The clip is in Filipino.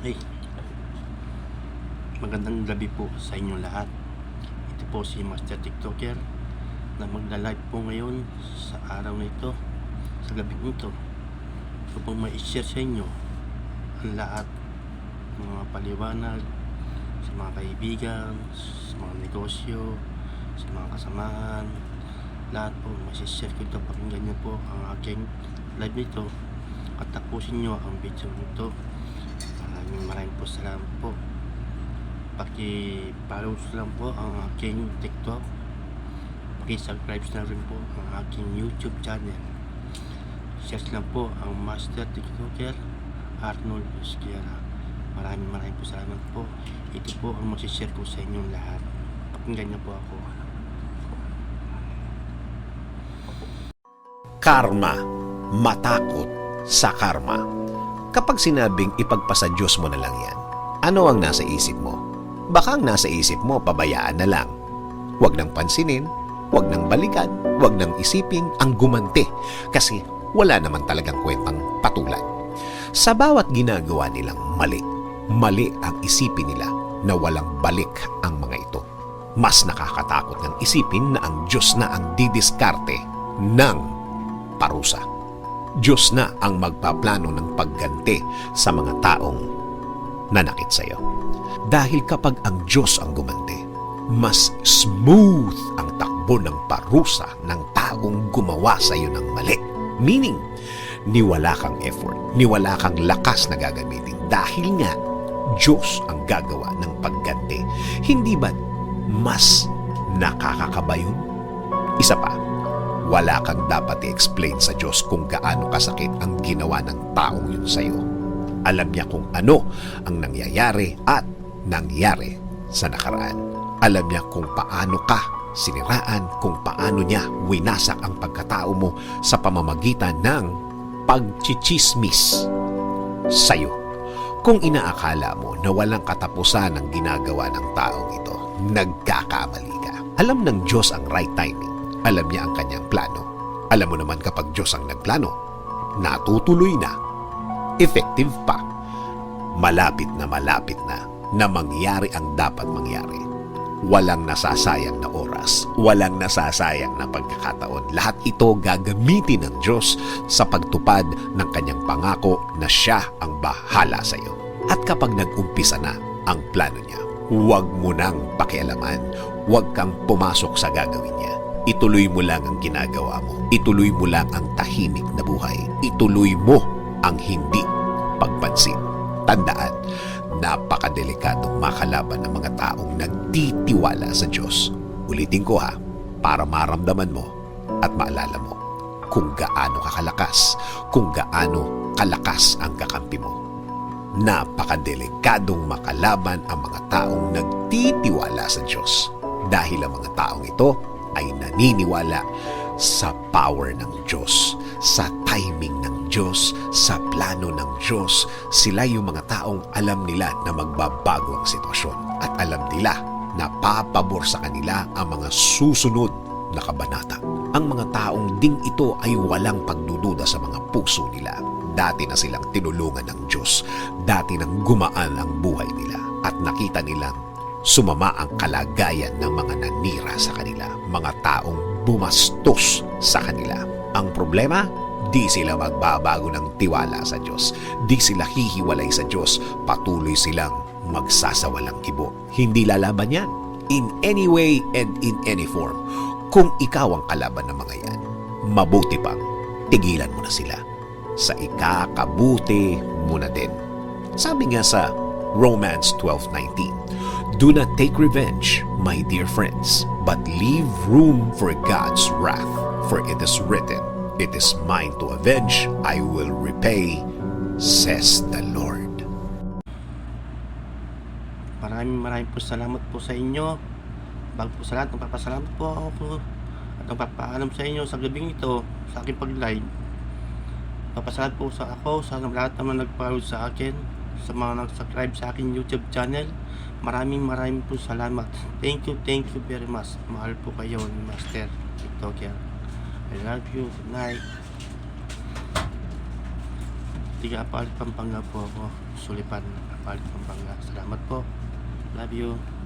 Hey, magandang gabi po sa inyong lahat. Ito po si Master TikToker na magla-live po ngayon sa araw na ito, sa gabi nito. So po ma-share sa inyo ang lahat ng mga paliwanag sa mga kaibigan, sa mga negosyo, sa mga kasamahan. Lahat po ma-share ko ito. Pakinggan nyo po ang aking live nito at tapusin nyo ang video nito. Maraming po salamat po. Paki-follow lang po ang aking TikTok. Paki-subscribe na rin po ang aking YouTube channel. Search lang po ang Master TikToker Arnold Esquiera. Maraming po salamat po. Ito po ang masishare ko sa inyong lahat. Pakinggan niyo po ako. Karma. Matakot sa karma. Kapag sinabing ipagpasa Diyos mo na lang yan, ano ang nasa isip mo? Baka ang nasa isip mo, pabayaan na lang. Huwag nang pansinin, huwag nang balikan, huwag nang isipin ang gumanti kasi wala naman talagang kwentang patulan. Sa bawat ginagawa nilang mali ang isipin nila na walang balik ang mga ito. Mas nakakatakot ng isipin na ang Diyos na ang didiskarte ng parusa. Diyos na ang magpaplano ng pagganti sa mga taong nanakit sa iyo. Dahil kapag ang Diyos ang gumanti, mas smooth ang takbo ng parusa ng taong gumawa sa iyo ng mali. Meaning, niwala kang effort, niwala kang lakas na gagamitin dahil nga Diyos ang gagawa ng pagganti. Hindi ba mas nakakakaba yun? Isa pa, wala kang dapat i-explain sa Diyos kung gaano kasakit ang ginawa ng taong yun sa iyo. Alam niya kung ano ang nangyayari at nangyari sa nakaraan. Alam niya kung paano ka siniraan, kung paano niya winasak ang pagkatao mo sa pamamagitan ng pagchichismis sa iyo. Kung inaakala mo na walang katapusan ang ginagawa ng taong ito, nagkakamali ka. Alam ng Diyos ang right timing. Alam niya ang kanyang plano. Alam mo naman kapag Diyos ang nagplano, natutuloy na, effective pa, malapit na mangyari ang dapat mangyari. Walang nasasayang na oras, walang nasasayang na pagkakataon. Lahat ito gagamitin ng Diyos sa pagtupad ng kanyang pangako na siya ang bahala sa iyo. At kapag nag-umpisa na ang plano niya, huwag mo nang pakialaman, huwag kang pumasok sa gagawin niya. Ituloy mo lang ang ginagawa mo. Ituloy mo lang ang tahimik na buhay. Ituloy mo ang hindi pagpansin. Tandaan, napakadelikadong makalaban ng mga taong nagtitiwala sa Diyos. Ulitin ko ha, para maramdaman mo at maalala mo kung gaano kakalakas, kung gaano kalakas ang kakampi mo. Napakadelikadong makalaban ang mga taong nagtitiwala sa Diyos dahil ang mga taong ito ay naniniwala sa power ng Diyos, sa timing ng Diyos, sa plano ng Diyos. Sila yung mga taong alam nila na magbabago ang sitwasyon at alam nila na papabor sa kanila ang mga susunod na kabanata. Ang mga taong ding ito ay walang pagdududa sa mga puso nila. Dati na silang tinulungan ng Diyos, dati nang gumaan ang buhay nila at nakita nilang sumama ang kalagayan ng mga nanira sa kanila, mga taong bumastos sa kanila. Ang problema, di sila magbabago ng tiwala sa Diyos. Di sila hihiwalay sa Diyos. Patuloy silang magsasawalang kibo. Hindi lalaban yan. In any way and in any form. Kung ikaw ang kalaban ng mga yan, mabuti pang tigilan mo na sila. Sa ikakabuti mo na din. Sabi nga sa Romans 12:19, do not take revenge, my dear friends, but leave room for God's wrath. For it is written, it is mine to avenge, I will repay, says the Lord. Maraming po salamat po sa inyo. Bago po sa lahat, magpapasalamat po ako at magpapaalam sa inyo sa gabing ito, sa aking pag-live. Papasalamat po sa lahat naman nag-follow sa akin, sa mga nag-subscribe sa aking YouTube channel. Maraming po salamat. Thank you very much. Mahal po kayo ni Master TikToker. I love you. Good night. Tiga Apalit, Pampanga po ako. Sulipan, Apalit, Pampanga. Salamat po. Love you.